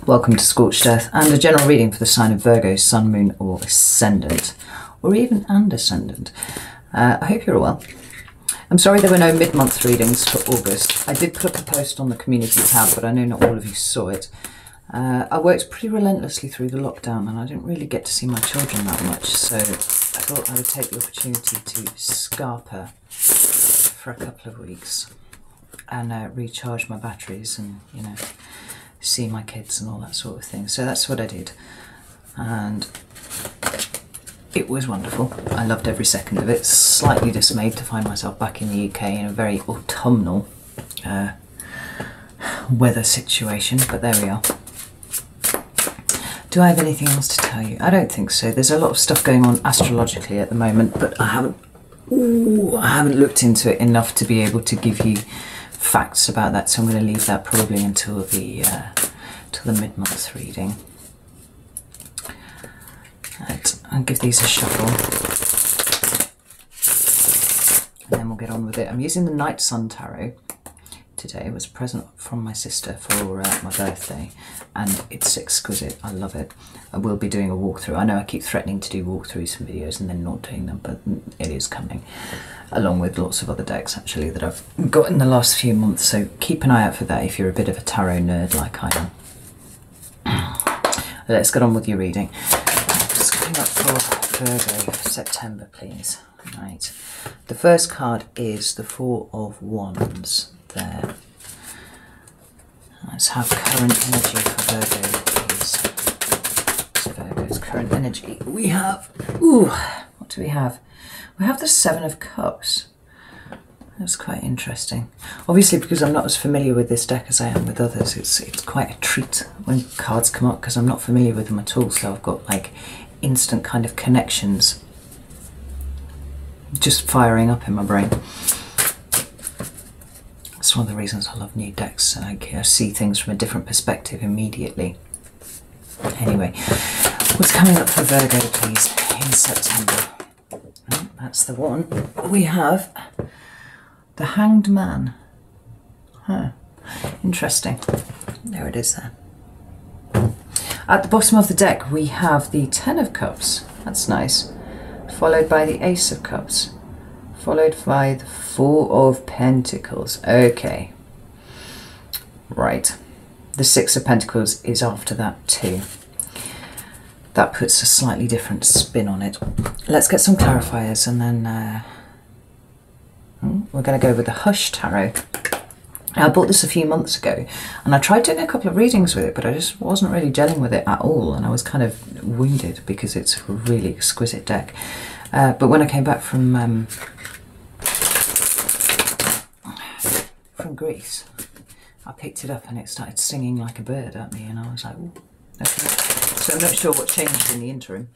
Welcome to Scorched Earth and a general reading for the sign of Virgo, Sun, Moon or Ascendant, or even and Ascendant. I hope you're all well. I'm sorry there were no mid-month readings for August. I did put up a post on the community tab, but I know not all of you saw it. I worked pretty relentlessly through the lockdown and I didn't really get to see my children that much, so I thought I would take the opportunity to scarper for a couple of weeks and recharge my batteries and, you know, see my kids and all that sort of thing. So that's what I did, and it was wonderful. I loved every second of it. Slightly dismayed to find myself back in the UK in a very autumnal weather situation, but there we are. Do I have anything else to tell you? I don't think so. There's a lot of stuff going on astrologically at the moment, but I haven't looked into it enough to be able to give you facts about that, so I'm going to leave that probably until the mid-month reading. Right, I'll give these a shuffle and then we'll get on with it. I'm using the Night Sun Tarot today. It was a present from my sister for my birthday and it's exquisite. I love it. I will be doing a walkthrough. I know I keep threatening to do walkthroughs and videos and then not doing them, but it is coming, along with lots of other decks actually that I've got in the last few months, so keep an eye out for that if you're a bit of a tarot nerd like I am. Let's get on with your reading. Just coming up for Virgo for September, please. Right, the first card is the Four of Wands. There. Let's have current energy for Virgo, please. So Virgo's current energy. We have, what do we have? We have the Seven of Cups. That's quite interesting. Obviously, because I'm not as familiar with this deck as I am with others, it's quite a treat when cards come up because I'm not familiar with them at all. So I've got like instant kind of connections just firing up in my brain. It's one of the reasons I love new decks. I see things from a different perspective immediately. Anyway, what's coming up for Virgo, please, in September? Oh, that's the one. We have the Hanged Man. Huh. Interesting. There it is there. At the bottom of the deck, we have the Ten of Cups. That's nice. Followed by the Ace of Cups. Followed by the Four of Pentacles. Okay. Right. The Six of Pentacles is after that too. That puts a slightly different spin on it. Let's get some clarifiers and then we're going to go with the Hush Tarot. I bought this a few months ago and I tried doing a couple of readings with it, but I just wasn't really gelling with it at all, and I was kind of wounded because it's a really exquisite deck. But when I came back from Greece, I picked it up and it started singing like a bird at me, and I was like, ooh, okay. So I'm not sure what changed in the interim.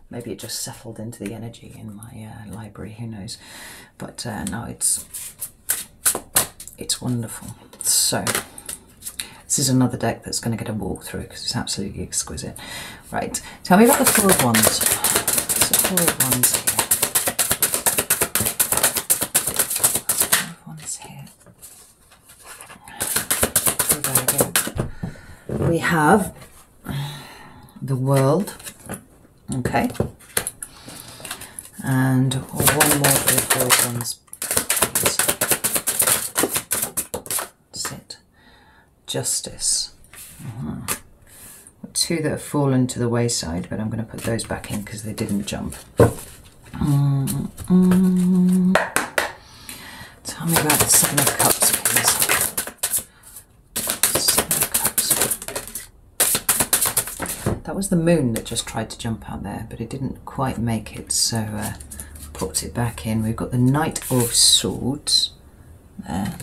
Maybe it just settled into the energy in my library, who knows. But no, it's wonderful. So this is another deck that's going to get a walkthrough because it's absolutely exquisite. Right, tell me about the Four of Wands. What's the Four of Wands here? Four of Wands here. We have the World, okay, and one more for the Four of Wands, please. That's it. Justice. Two that have fallen to the wayside, but I'm going to put those back in because they didn't jump. Tell me about the Seven of Cups, please. That was the Moon that just tried to jump out there, but it didn't quite make it, so popped it back in. We've got the Knight of Swords there.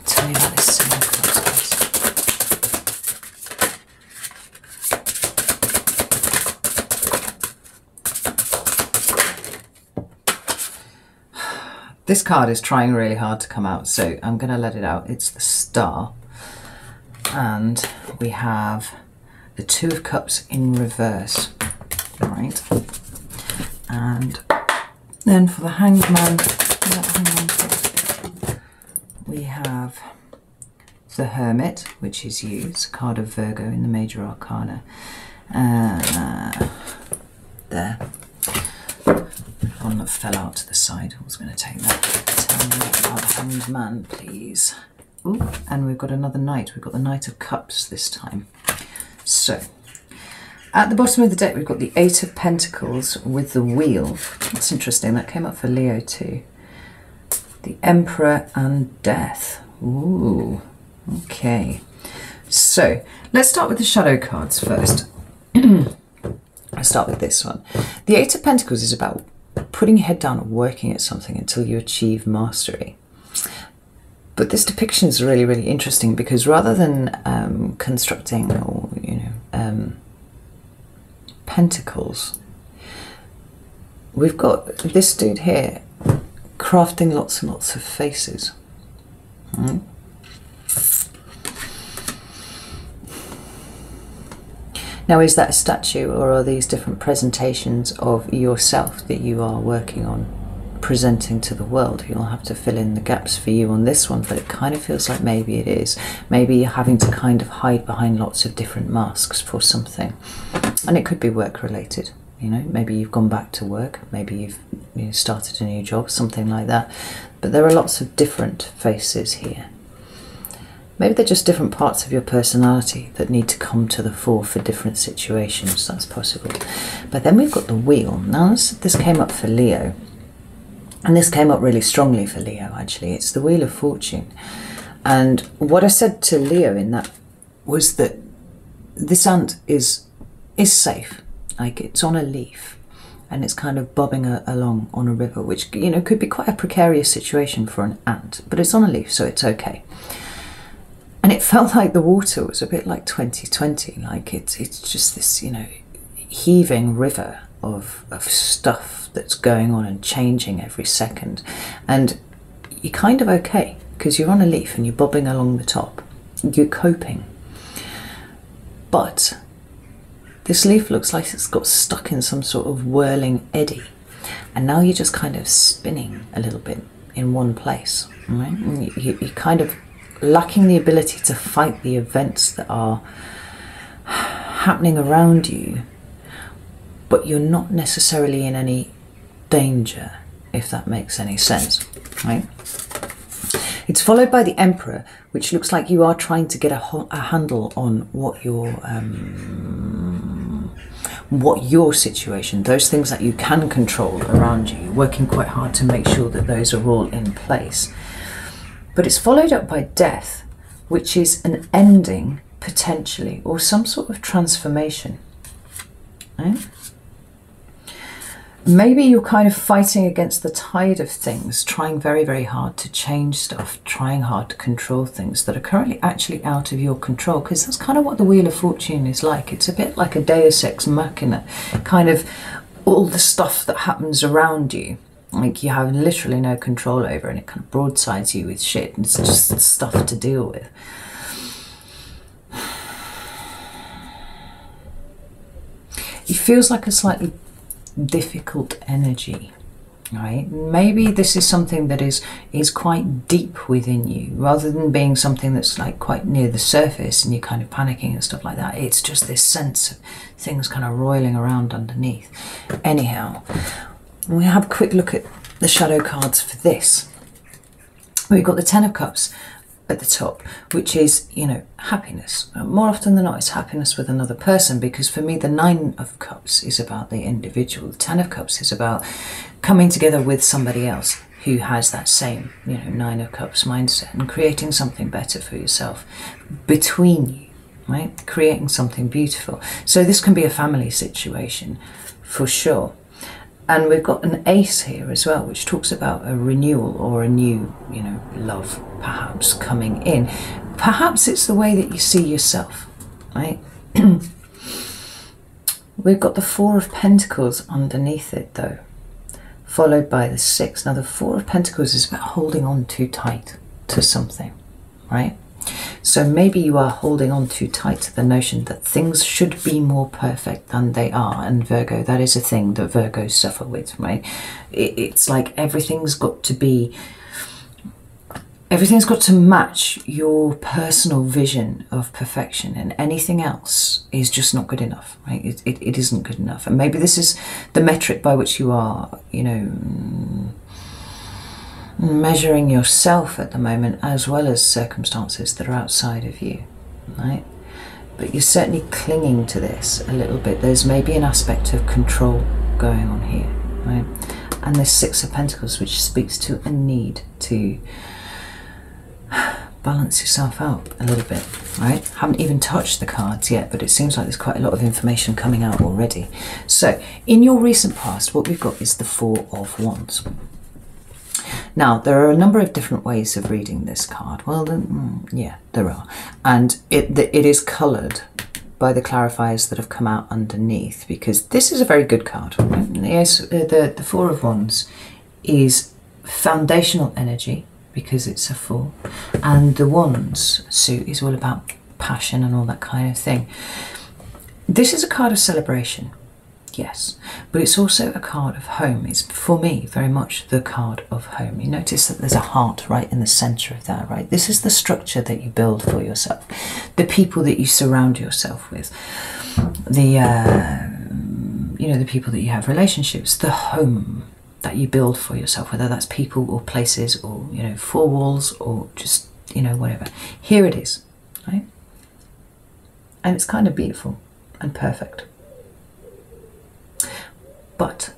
Tell me about this Seven of Cups, please. This card is trying really hard to come out, so I'm going to let it out. It's the Star, and we have the Two of Cups in reverse, right? And then for the Hanged Man, we have the Hermit, which is you. It's a card of Virgo in the Major Arcana. There. One that fell out to the side. I was going to take that. Tell me about the Hanged Man, please. Ooh, and we've got another Knight. We've got the Knight of Cups this time. So, at the bottom of the deck, we've got the Eight of Pentacles with the Wheel. That's interesting. That came up for Leo too. The Emperor and Death. Ooh, okay. So, let's start with the shadow cards first. I'll start with this one. The Eight of Pentacles is about putting your head down and working at something until you achieve mastery. But this depiction is really, really interesting because rather than constructing or, pentacles, we've got this dude here crafting lots and lots of faces. Now, is that a statue, or are these different presentations of yourself that you are working on presenting to the world? You'll have to fill in the gaps for you on this one, but it kind of feels like maybe it is. Maybe you're having to kind of hide behind lots of different masks for something. And it could be work related, maybe you've gone back to work, maybe you've started a new job, something like that. But there are lots of different faces here. Maybe they're just different parts of your personality that need to come to the fore for different situations. That's possible. But then we've got the Wheel. Now this came up for Leo. And this came up really strongly for Leo, actually. It's the Wheel of Fortune. And what I said to Leo in that was that this ant is safe. Like, it's on a leaf. And it's kind of bobbing along on a river, which, could be quite a precarious situation for an ant. But it's on a leaf, so it's okay. And it felt like the water was a bit like 2020, like it's just this, heaving river of stuff that's going on and changing every second. And you're kind of okay, because you're on a leaf and you're bobbing along the top. You're coping. But this leaf looks like it's got stuck in some sort of whirling eddy. And now you're just kind of spinning a little bit in one place, right? And you're kind of lacking the ability to fight the events that are happening around you, but you're not necessarily in any danger, if that makes any sense, right? It's followed by the Emperor, which looks like you are trying to get a handle on what your situation, those things that you can control around you. You're working quite hard to make sure that those are all in place. But it's followed up by Death, which is an ending, potentially, or some sort of transformation. Right? Maybe you're kind of fighting against the tide of things, trying very, very hard to change stuff, trying hard to control things that are currently actually out of your control, because that's kind of what the Wheel of Fortune is like. It's a bit like a Deus Ex Machina, kind of all the stuff that happens around you. Like, you have literally no control over, and it kind of broadsides you with shit. It's just stuff to deal with. It feels like a slightly difficult energy, right? Maybe this is something that is quite deep within you, rather than being something that's like quite near the surface and you're kind of panicking and stuff like that. It's just this sense of things kind of roiling around underneath. Anyhow, we have a quick look at the shadow cards for this. We've got the Ten of Cups at the top, which is, happiness. More often than not, it's happiness with another person, because for me, the Nine of Cups is about the individual. The Ten of Cups is about coming together with somebody else who has that same, Nine of Cups mindset and creating something better for yourself between you, right? Creating something beautiful. So this can be a family situation for sure. And we've got an Ace here as well, which talks about a renewal or a new, love perhaps coming in. Perhaps it's the way that you see yourself, right? We've got the Four of Pentacles underneath it though, followed by the Six. Now the Four of Pentacles is about holding on too tight to something, right? So maybe you are holding on too tight to the notion that things should be more perfect than they are. And Virgo, that is a thing that Virgos suffer with, right? It's like everything's got to be everything's got to match your personal vision of perfection, and anything else is just not good enough, right? It isn't good enough. And maybe this is the metric by which you are, you know, measuring yourself at the moment, as well as circumstances that are outside of you, right? But you're certainly clinging to this a little bit. There's maybe an aspect of control going on here, right? And there's Six of Pentacles, which speaks to a need to balance yourself out a little bit, right? Haven't even touched the cards yet, but it seems like there's quite a lot of information coming out already. So in your recent past, what we've got is the Four of Wands. Now, there are a number of different ways of reading this card. Well, yeah, there are. And it is coloured by the clarifiers that have come out underneath, because this is a very good card, right? Yes, the Four of Wands is foundational energy, because it's a Four, and the Wands suit is all about passion and all that kind of thing. This is a card of celebration, yes, but it's also a card of home. It's, for me, very much the card of home. You notice that there's a heart right in the centre of that, right? This is the structure that you build for yourself, the people that you surround yourself with, the you know, the people that you have relationships, the home that you build for yourself, whether that's people or places or, you know, four walls or just, you know, whatever. Here it is, right? And it's kind of beautiful and perfect. But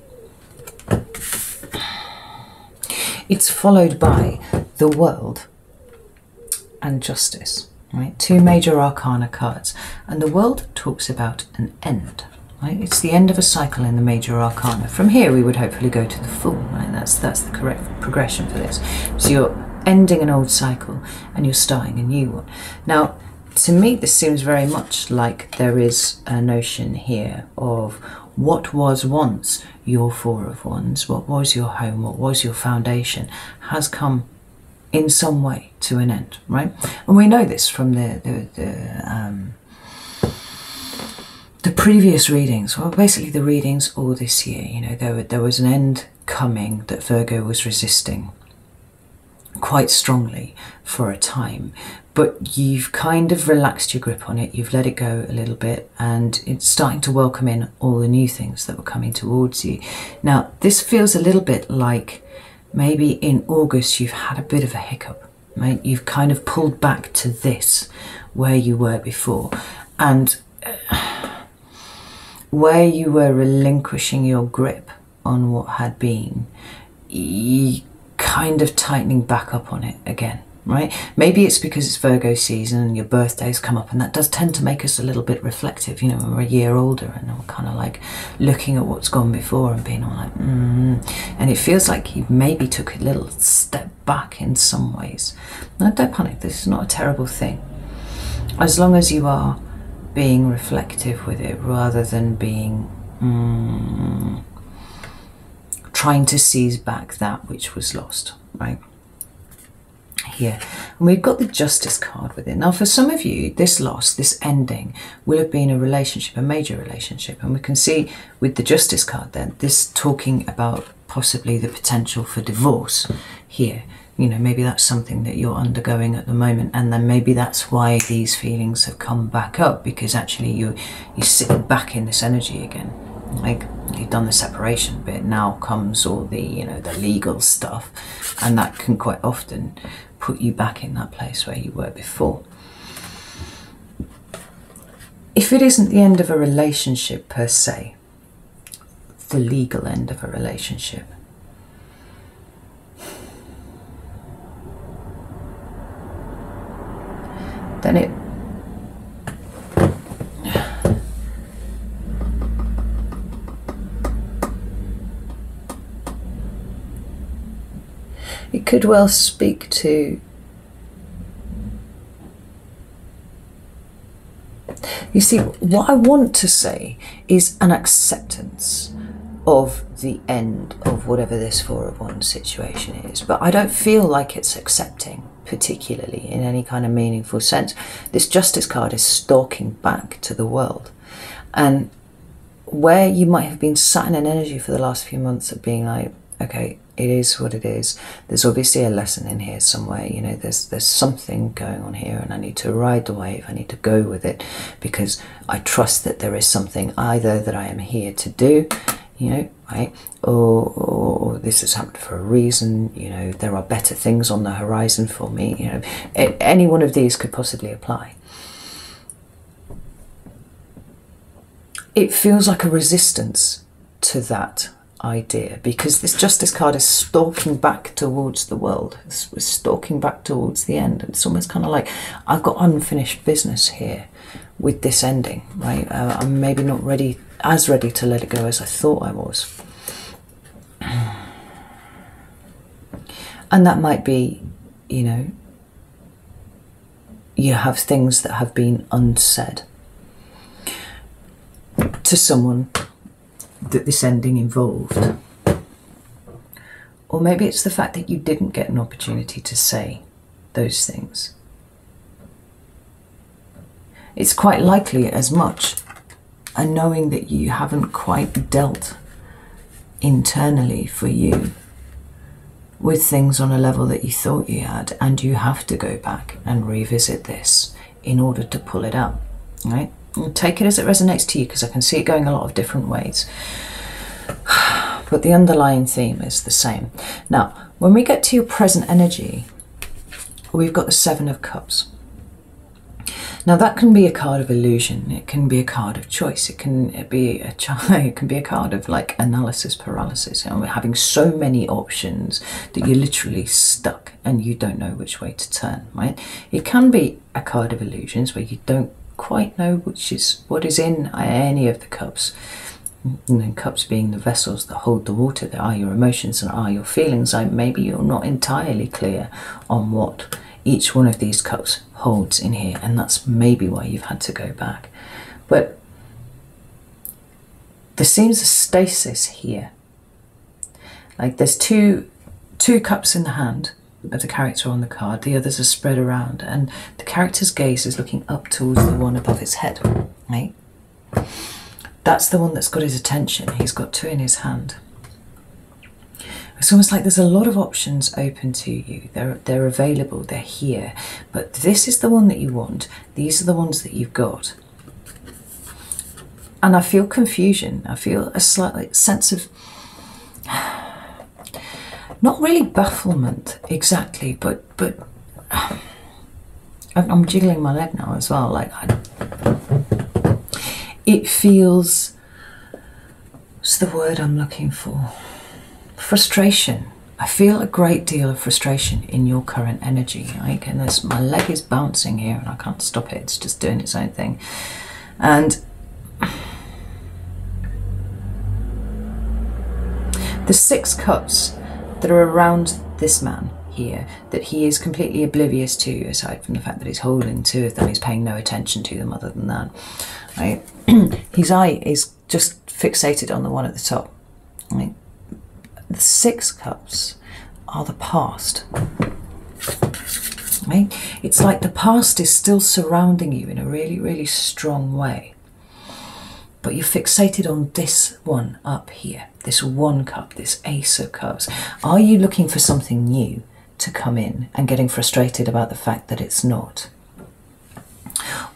it's followed by the World and Justice, right? Two major arcana cards. And the World talks about an end, right? It's the end of a cycle in the major arcana. From here we would hopefully go to the Fool, right? That's the correct progression for this. So you're ending an old cycle and you're starting a new one. Now, to me, this seems very much like there is a notion here of what was once your Four of Wands, what was your home, what was your foundation, has come in some way to an end, right? And we know this from the previous readings, well, basically the readings all this year. You know, there was an end coming that Virgo was resisting quite strongly for a time, but you've kind of relaxed your grip on it, you've let it go a little bit, and it's starting to welcome in all the new things that were coming towards you. Now, this feels a little bit like maybe in August you've had a bit of a hiccup, right? You've kind of pulled back to this, where you were before, and where you were relinquishing your grip on what had been, you kind of tightening back up on it again, right? Maybe it's because it's Virgo season and your birthdays come up, and that does tend to make us a little bit reflective, you know, when we're a year older and we're kind of like looking at what's gone before and being all like, and it feels like you maybe took a little step back in some ways. Now, don't panic, this is not a terrible thing. As long as you are being reflective with it rather than being trying to seize back that which was lost, right? Here, and we've got the Justice card with it. Now, for some of you, this loss, this ending, will have been a relationship, a major relationship, and we can see with the Justice card then, this talking about possibly the potential for divorce here. You know, maybe that's something that you're undergoing at the moment, and then maybe that's why these feelings have come back up, because actually you're sitting back in this energy again. Like, you've done the separation bit, now comes all the, you know, the legal stuff, and that can quite often put you back in that place where you were before. If it isn't the end of a relationship per se, the legal end of a relationship, then it could well speak to, you see, what I want to say is an acceptance of the end of whatever this Four of Wands situation is, but I don't feel like it's accepting particularly in any kind of meaningful sense. This Justice card is stalking back to the World, and where you might have been sat in an energy for the last few months of being like, okay, It is what it is. There's obviously a lesson in here somewhere. You know, there's something going on here, and I need to ride the wave. I need to go with it, because I trust that there is something either that I am here to do, you know, right, or this has happened for a reason. You know, there are better things on the horizon for me. You know, any one of these could possibly apply. It feels like a resistance to that idea, because this Justice card is stalking back towards the world. It's stalking back towards the end. It's almost kind of like, I've got unfinished business here with this ending, right? I'm maybe not as ready to let it go as I thought I was. And that might be, you know, you have things that have been unsaid to someone that this ending involved. Or maybe it's the fact that you didn't get an opportunity to say those things. It's quite likely as much, and knowing that you haven't quite dealt internally for you with things on a level that you thought you had, and you have to go back and revisit this in order to pull it out, right? And take it as it resonates to you, because I can see it going a lot of different ways. But the underlying theme is the same. Now, when we get to your present energy, we've got the Seven of Cups. Now, that can be a card of illusion. It can be a card of choice. It can be a card of like analysis paralysis. And we're having so many options that you're literally stuck and you don't know which way to turn, right? It can be a card of illusions where you don't quite know what is in any of the cups. And then cups being the vessels that hold the water, that are your emotions and are your feelings. Like maybe you're not entirely clear on what each one of these cups holds in here, and that's maybe why you've had to go back. But there seems a stasis here. Like there's two cups in the hand of the character on the card, the others are spread around, and the character's gaze is looking up towards the one above his head, right? That's the one that's got his attention. He's got two in his hand. It's almost like there's a lot of options open to you. They're available, they're here, but this is the one that you want. These are the ones that you've got. And I feel confusion. I feel a slight sense of, not really bafflement exactly, but I'm jiggling my leg now as well. Like it feels, what's the word I'm looking for? Frustration. I feel a great deal of frustration in your current energy. Like, and my leg is bouncing here and I can't stop it. It's just doing its own thing. And the 6 cups that are around this man here, that he is completely oblivious to, aside from the fact that he's holding 2 of them, he's paying no attention to them other than that, right? His eye is just fixated on the one at the top, right? The 6 cups are the past, right? It's like the past is still surrounding you in a really, really strong way, but you're fixated on this one up here, this 1 cup, this Ace of Cups. Are you looking for something new to come in and getting frustrated about the fact that it's not?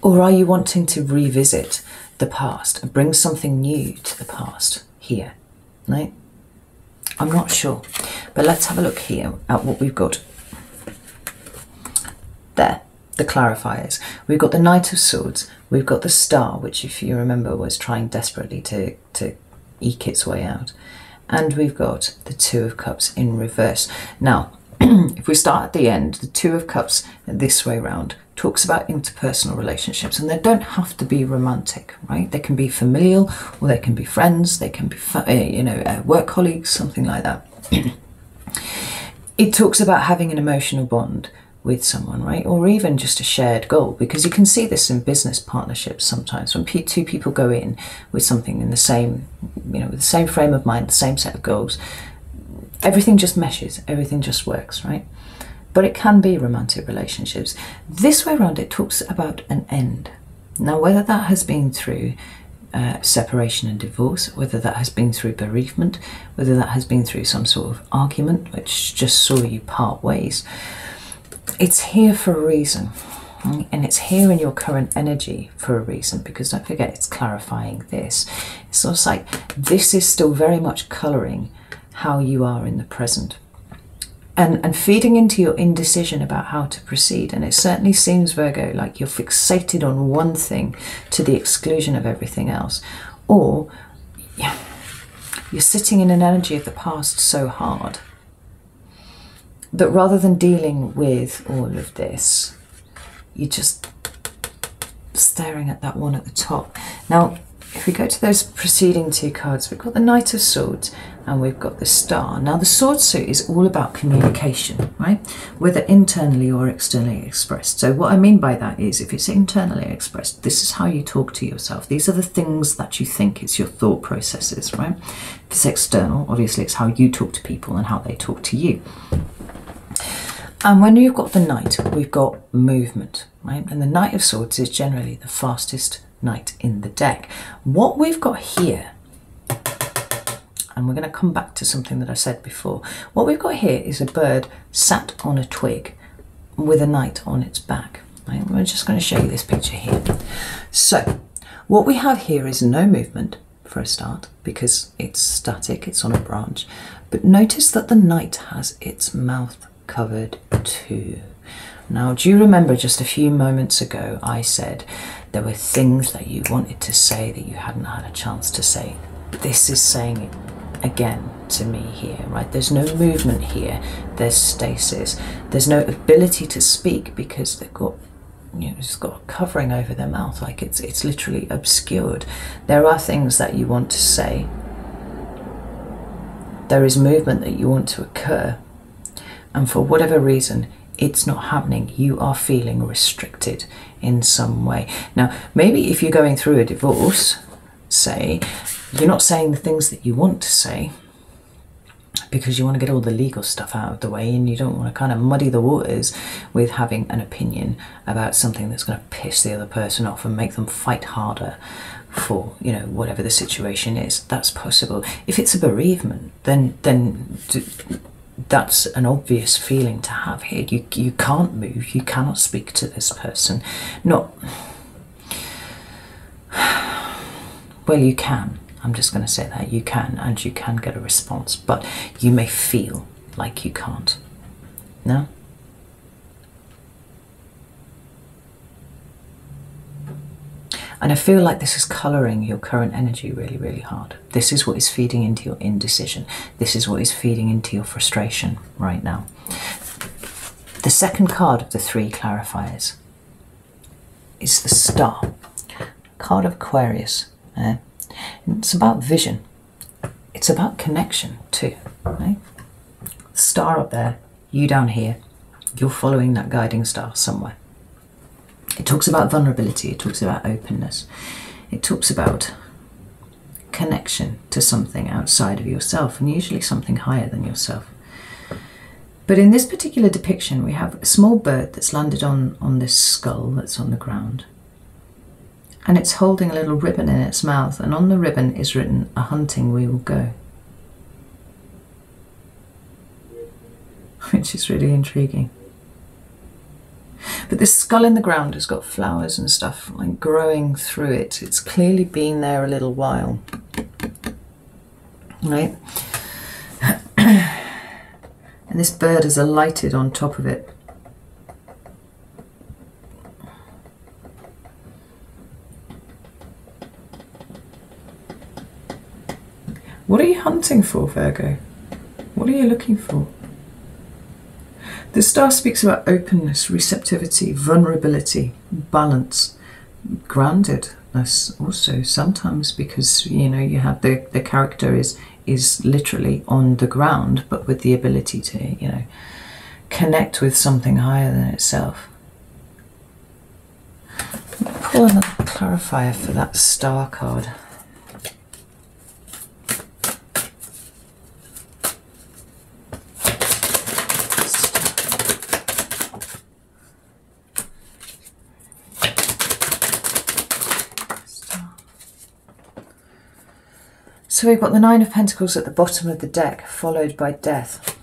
Or are you wanting to revisit the past and bring something new to the past here, right? I'm not sure, but let's have a look here at what we've got. There, the clarifiers. We've got the Knight of Swords, we've got the Star, which if you remember was trying desperately to eke its way out, and we've got the 2 of Cups in reverse. Now, if we start at the end, the 2 of Cups this way round talks about interpersonal relationships, and they don't have to be romantic, right? They can be familial, or they can be friends, they can be, work colleagues, something like that. It talks about having an emotional bond with someone, right? Or even just a shared goal, because you can see this in business partnerships sometimes when 2 people go in with something in the same, with the same frame of mind, the same set of goals. Everything just meshes, everything just works, right? But it can be romantic relationships. This way around, it talks about an end. Now, whether that has been through separation and divorce, whether that has been through bereavement, whether that has been through some sort of argument which just saw you part ways. It's here for a reason, and it's here in your current energy for a reason, because don't forget, it's clarifying this. It's almost like this is still very much colouring how you are in the present, and feeding into your indecision about how to proceed. And it certainly seems, Virgo, like you're fixated on one thing to the exclusion of everything else, or you're sitting in an energy of the past so hard that rather than dealing with all of this, you're just staring at that one at the top. Now, if we go to those preceding two cards, we've got the Knight of Swords and we've got the Star. Now, the sword suit is all about communication, right? Whether internally or externally expressed. So what I mean by that is, if it's internally expressed, this is how you talk to yourself. These are the things that you think. It's your thought processes, right? If it's external, obviously it's how you talk to people and how they talk to you. And when you've got the Knight, we've got movement, right? And the Knight of Swords is generally the fastest knight in the deck. What we've got here, and we're going to come back to something that I said before, what we've got here is a bird sat on a twig with a knight on its back, right? We're just going to show you this picture here. So what we have here is no movement for a start, because it's static, it's on a branch. But notice that the knight has its mouth covered too. Now, do you remember just a few moments ago I said there were things that you wanted to say that you hadn't had a chance to say? This is saying it again to me here, right? There's no movement here, there's stasis, there's no ability to speak because they've got, you know, it's got a covering over their mouth, like it's literally obscured. There are things that you want to say, there is movement that you want to occur, and for whatever reason it's not happening. You are feeling restricted in some way. Now, maybe if you're going through a divorce, say, you're not saying the things that you want to say because you want to get all the legal stuff out of the way, and you don't want to kind of muddy the waters with having an opinion about something that's going to piss the other person off and make them fight harder for, you know, whatever the situation is. That's possible. If it's a bereavement, then that's an obvious feeling to have here. You can't move, you cannot speak to this person. Not, well, you can. I'm just going to say that. You can, and you can get a response, but you may feel like you can't. No? And I feel like this is colouring your current energy really, really hard. This is what is feeding into your indecision. This is what is feeding into your frustration right now. The second card of the three clarifiers is the Star, card of Aquarius. It's about vision. It's about connection too. Right? The star up there, you down here, you're following that guiding star somewhere. It talks about vulnerability, it talks about openness, it talks about connection to something outside of yourself, and usually something higher than yourself. But in this particular depiction, we have a small bird that's landed on this skull that's on the ground, and it's holding a little ribbon in its mouth, and on the ribbon is written, "A hunting we will go," which is really intriguing. But this skull in the ground has got flowers and stuff like growing through it. It's clearly been there a little while, right? And this bird has alighted on top of it. What are you hunting for, Virgo? What are you looking for? The star speaks about openness, receptivity, vulnerability, balance, groundedness also sometimes, because, you know, you have the character is literally on the ground, but with the ability to, you know, connect with something higher than itself. Pull another clarifier for that Star card. So we've got the Nine of Pentacles at the bottom of the deck, followed by death.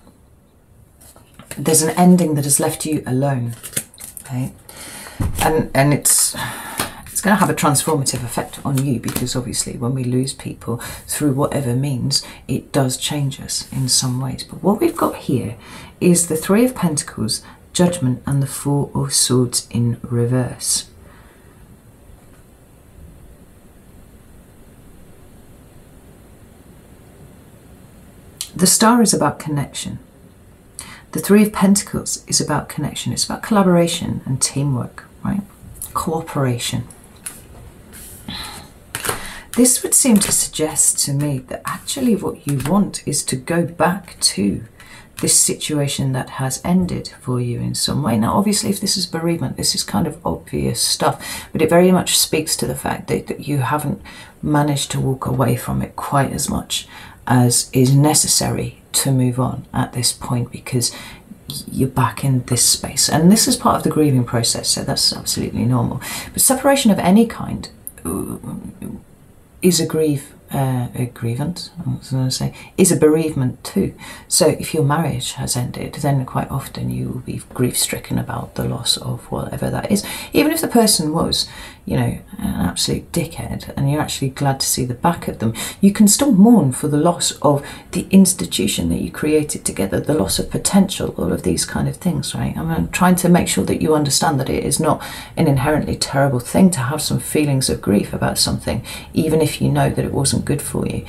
There's an ending that has left you alone, okay? And it's going to have a transformative effect on you, because obviously when we lose people through whatever means, it does change us in some ways. But what we've got here is the Three of Pentacles, Judgment, and the Four of Swords in reverse. The Star is about connection. The Three of Pentacles is about connection. It's about collaboration and teamwork, right? Cooperation. This would seem to suggest to me that actually what you want is to go back to this situation that has ended for you in some way. Now, obviously, if this is bereavement, this is kind of obvious stuff, but it very much speaks to the fact that you haven't managed to walk away from it quite as much as is necessary to move on at this point, because you're back in this space. And this is part of the grieving process, so that's absolutely normal. But separation of any kind is a grievance, I was going to say, is a bereavement too. So if your marriage has ended, then quite often you will be grief-stricken about the loss of whatever that is. Even if the person was, you know, an absolute dickhead, and you're actually glad to see the back of them, you can still mourn for the loss of the institution that you created together, the loss of potential, all of these kind of things, right? I'm trying to make sure that you understand that it is not an inherently terrible thing to have some feelings of grief about something, even if you know that it wasn't good for you.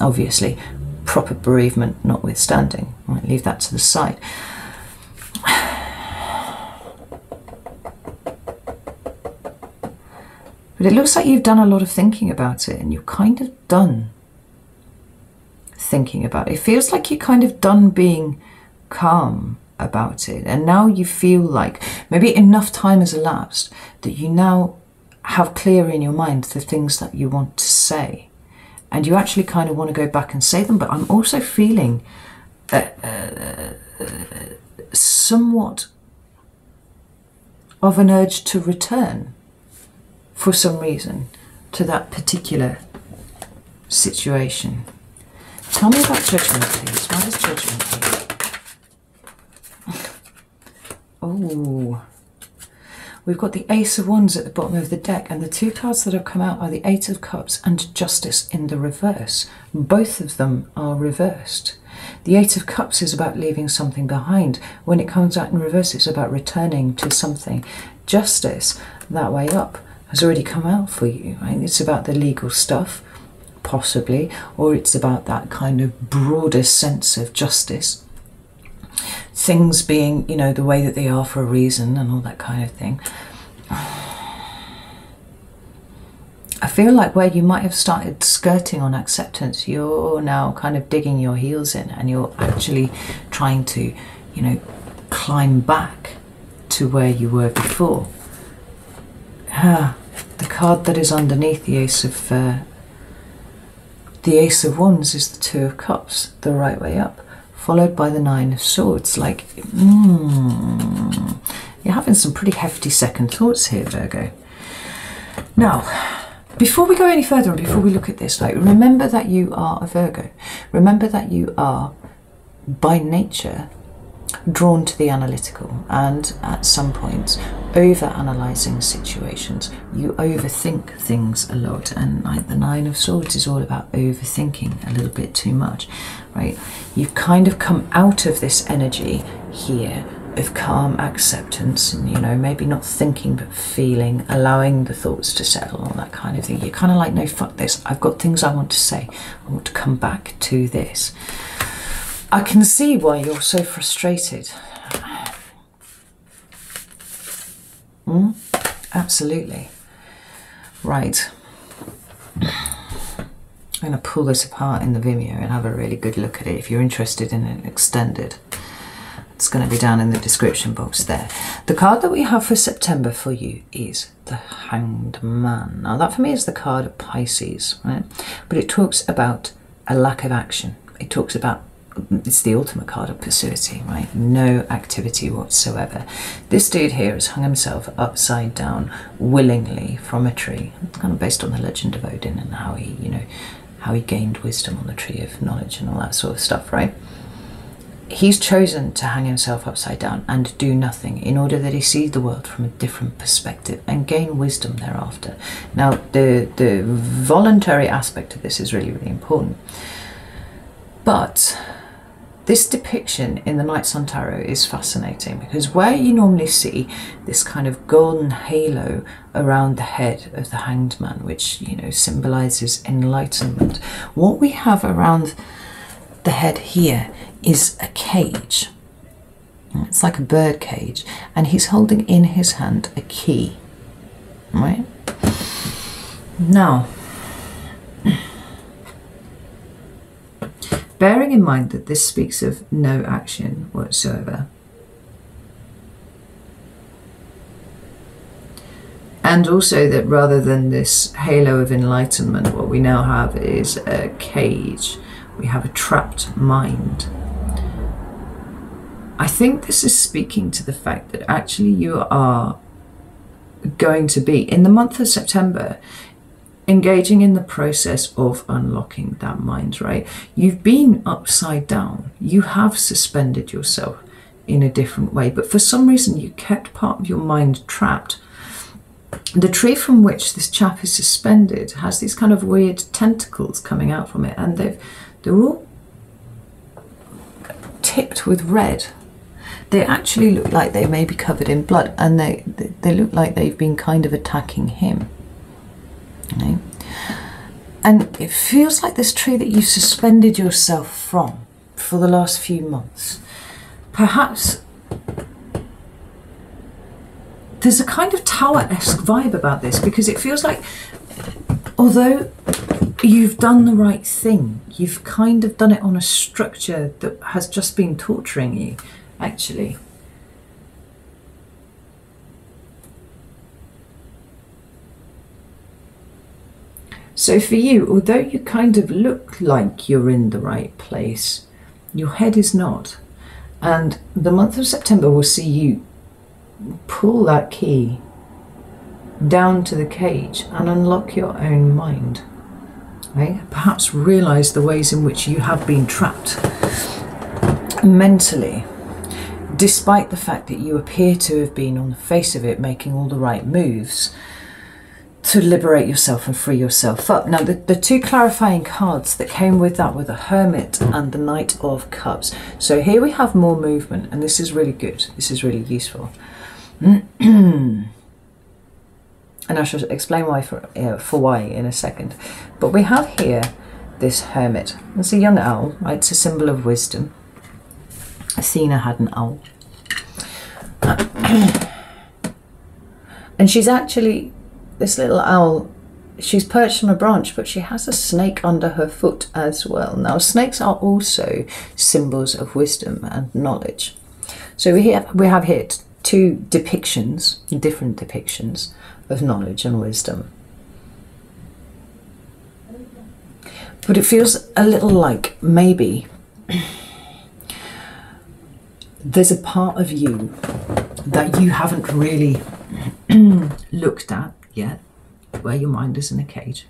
Obviously, proper bereavement notwithstanding. I might leave that to the side. But it looks like you've done a lot of thinking about it, and you're kind of done thinking about it. It feels like you're kind of done being calm about it, and now you feel like maybe enough time has elapsed that you now have clear in your mind the things that you want to say, and you actually kind of want to go back and say them. But I'm also feeling somewhat of an urge to return for some reason to that particular situation. Tell me about Judgment, please. Why is Judgment here? Oh, we've got the Ace of Wands at the bottom of the deck, and the two cards that have come out are the Eight of Cups and Justice in the reverse. Both of them are reversed. The Eight of Cups is about leaving something behind. When it comes out in reverse, it's about returning to something. Justice, that way up, has already come out for you, right? It's about the legal stuff, possibly, or it's about that kind of broader sense of justice. Things being, you know, the way that they are for a reason and all that kind of thing. I feel like where you might have started skirting on acceptance, you're now kind of digging your heels in, and you're actually trying to, you know, climb back to where you were before. The card that is underneath the Ace of Wands is the Two of Cups, the right way up, followed by the Nine of Swords. Like, you're having some pretty hefty second thoughts here, Virgo. Now, before we go any further and before we look at this, like, remember that you are a Virgo. Remember that you are, by nature, drawn to the analytical, and at some points over-analysing situations. You overthink things a lot, and like the Nine of Swords is all about overthinking a little bit too much, right? You've kind of come out of this energy here of calm acceptance, and, you know, maybe not thinking but feeling, allowing the thoughts to settle, all that kind of thing. You're kind of like, no, fuck this, I've got things I want to say, I want to come back to this. I can see why you're so frustrated. Absolutely. Right. I'm going to pull this apart in the Vimeo and have a really good look at it. If you're interested in it extended, it's going to be down in the description box there. The card that we have for September for you is the Hanged Man. Now that for me is the card of Pisces, right? But it talks about a lack of action. It talks about, it's the ultimate card of passivity, right? No activity whatsoever. This dude here has hung himself upside down willingly from a tree. It's kind of based on the legend of Odin and how he, you know, how he gained wisdom on the tree of knowledge and all that sort of stuff, right? He's chosen to hang himself upside down and do nothing in order that he sees the world from a different perspective and gain wisdom thereafter. Now, the voluntary aspect of this is really, really important. But this depiction in the Night Sun Tarot is fascinating, because where you normally see this kind of golden halo around the head of the Hanged Man, which, you know, symbolizes enlightenment, what we have around the head here is a cage. It's like a bird cage, and he's holding in his hand a key, right? Now, bearing in mind that this speaks of no action whatsoever, and also that rather than this halo of enlightenment, what we now have is a cage. We have a trapped mind. I think this is speaking to the fact that actually you are going to be, in the month of September, engaging in the process of unlocking that mind, right? You've been upside down. You have suspended yourself in a different way, but for some reason you kept part of your mind trapped. The tree from which this chap is suspended has these kind of weird tentacles coming out from it, and they're all tipped with red. They actually look like they may be covered in blood, and they look like they've been kind of attacking him. Right? And it feels like this tree that you suspended yourself from for the last few months. Perhaps there's a kind of tower-esque vibe about this, because it feels like, although you've done the right thing, you've kind of done it on a structure that has just been torturing you, actually. So for you, although you kind of look like you're in the right place, your head is not. And the month of September will see you pull that key down to the cage and unlock your own mind. Right? Perhaps realize the ways in which you have been trapped mentally, despite the fact that you appear to have been, on the face of it, making all the right moves to liberate yourself and free yourself up. Now, the two clarifying cards that came with that were the Hermit and the Knight of Cups. So here we have more movement, and this is really good. This is really useful. And I shall explain why for why in a second. But we have here this Hermit. It's a young owl, right? It's a symbol of wisdom. Athena had an owl. And she's actually, this little owl, she's perched on a branch, but she has a snake under her foot as well. Now, snakes are also symbols of wisdom and knowledge. So we have here two depictions, different depictions of knowledge and wisdom. But it feels a little like maybe there's a part of you that you haven't really looked at yet, where your mind is in a cage.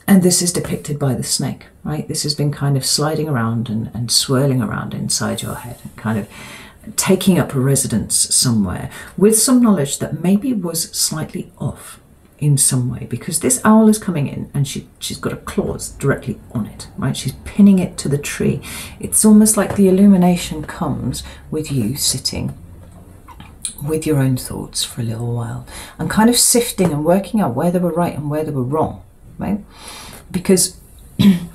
And this is depicted by the snake, right? This has been kind of sliding around and swirling around inside your head, and kind of taking up a residence somewhere with some knowledge that maybe was slightly off in some way, because this owl is coming in and she's got a claws directly on it, right? She's pinning it to the tree. It's almost like the illumination comes with you sitting with your own thoughts for a little while and kind of sifting and working out where they were right and where they were wrong, right? Because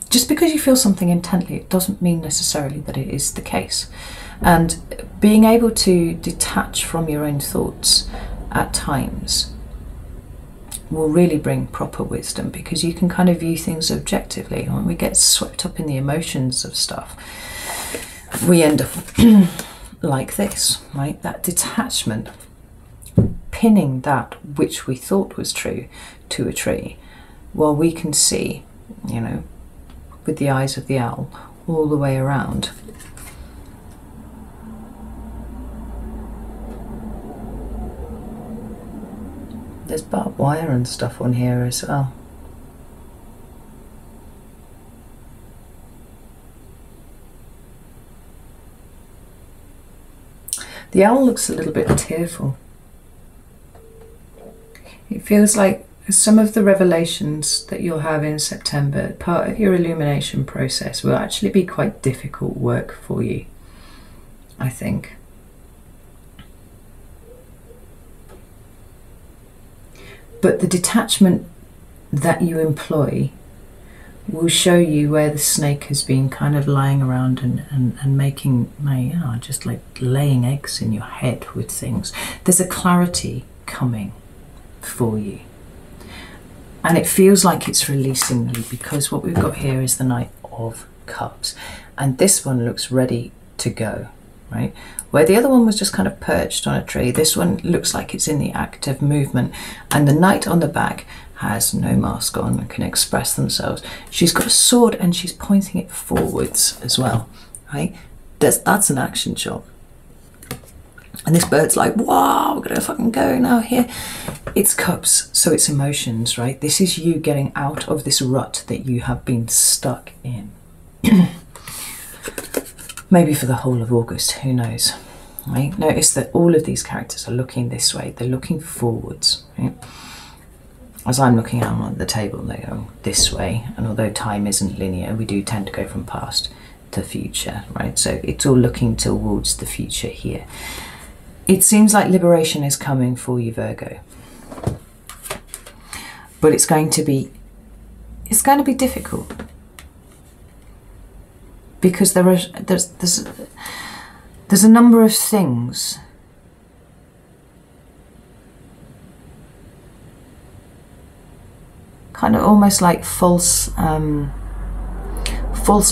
just because you feel something intently, it doesn't mean necessarily that it is the case. And being able to detach from your own thoughts at times will really bring proper wisdom, because you can kind of view things objectively. When we get swept up in the emotions of stuff, we end up like this, right? That detachment, pinning that which we thought was true to a tree, while we can see, you know, with the eyes of the owl all the way around. There's barbed wire and stuff on here as well. The owl looks a little bit tearful. It feels like some of the revelations that you'll have in September, part of your illumination process, will actually be quite difficult work for you, I think. But the detachment that you employ will show you where the snake has been kind of lying around and making, just like laying eggs in your head with things. There's a clarity coming for you. And it feels like it's releasing you, because what we've got here is the Knight of Cups. And this one looks ready to go, right? Where the other one was just kind of perched on a tree, this one looks like it's in the act of movement. And the Knight on the back has no mask on and can express themselves. She's got a sword and she's pointing it forwards as well, right? That's an action shot. And this bird's like, wow, we're gonna fucking go now here. It's cups, so it's emotions, right? This is you getting out of this rut that you have been stuck in. Maybe for the whole of August, who knows, right? Notice that all of these characters are looking this way. They're looking forwards, right? As I'm looking out on the table, they go this way. And although time isn't linear, we do tend to go from past to future, right? So it's all looking towards the future here. It seems like liberation is coming for you, Virgo. But it's going to be difficult. Because there's a number of things kind of almost like false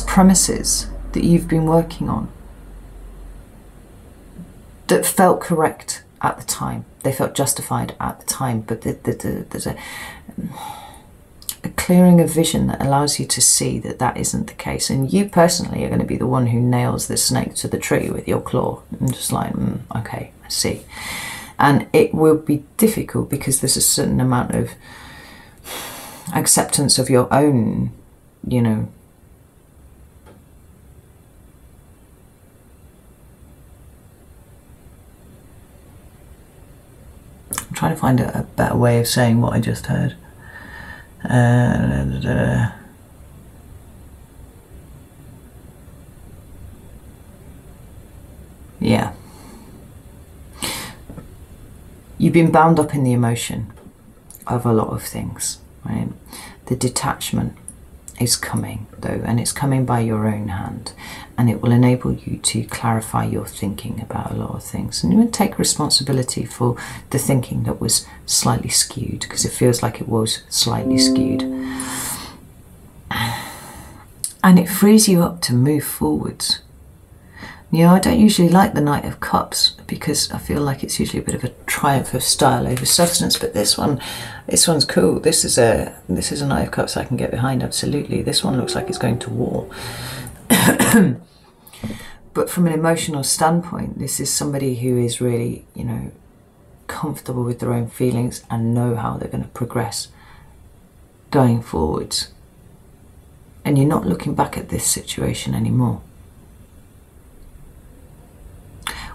premises that you've been working on that felt correct at the time. They felt justified at the time, but there's a clearing of vision that allows you to see that that isn't the case. And you personally are going to be the one who nails the snake to the tree with your claw. And just like, okay, I see. And it will be difficult because there's a certain amount of acceptance of your own, you know, I'm trying to find a better way of saying what I just heard. Yeah. You've been bound up in the emotion of a lot of things, right? The detachment is coming though, and it's coming by your own hand, and it will enable you to clarify your thinking about a lot of things, and you will take responsibility for the thinking that was slightly skewed, because it feels like it was slightly skewed, and it frees you up to move forwards. You know, I don't usually like the Knight of Cups because I feel like it's usually a bit of a triumph of style over substance, but this one's cool. This is a Knight of Cups I can get behind, absolutely. This one looks like it's going to war. But from an emotional standpoint, this is somebody who is really, you know, comfortable with their own feelings and know how they're going to progress going forwards. And you're not looking back at this situation anymore.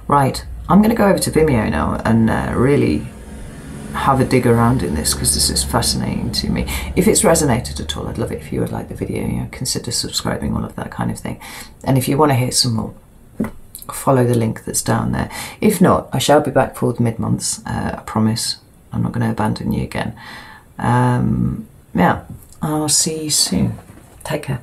Right, I'm going to go over to Vimeo now and really have a dig around in this, because this is fascinating to me. If it's resonated at all, I'd love it if you would like the video, you know, consider subscribing, all of that kind of thing. And if you want to hear some more, follow the link that's down there. If not, I shall be back for the mid-months, I promise. I'm not going to abandon you again. Yeah, I'll see you soon. Take care.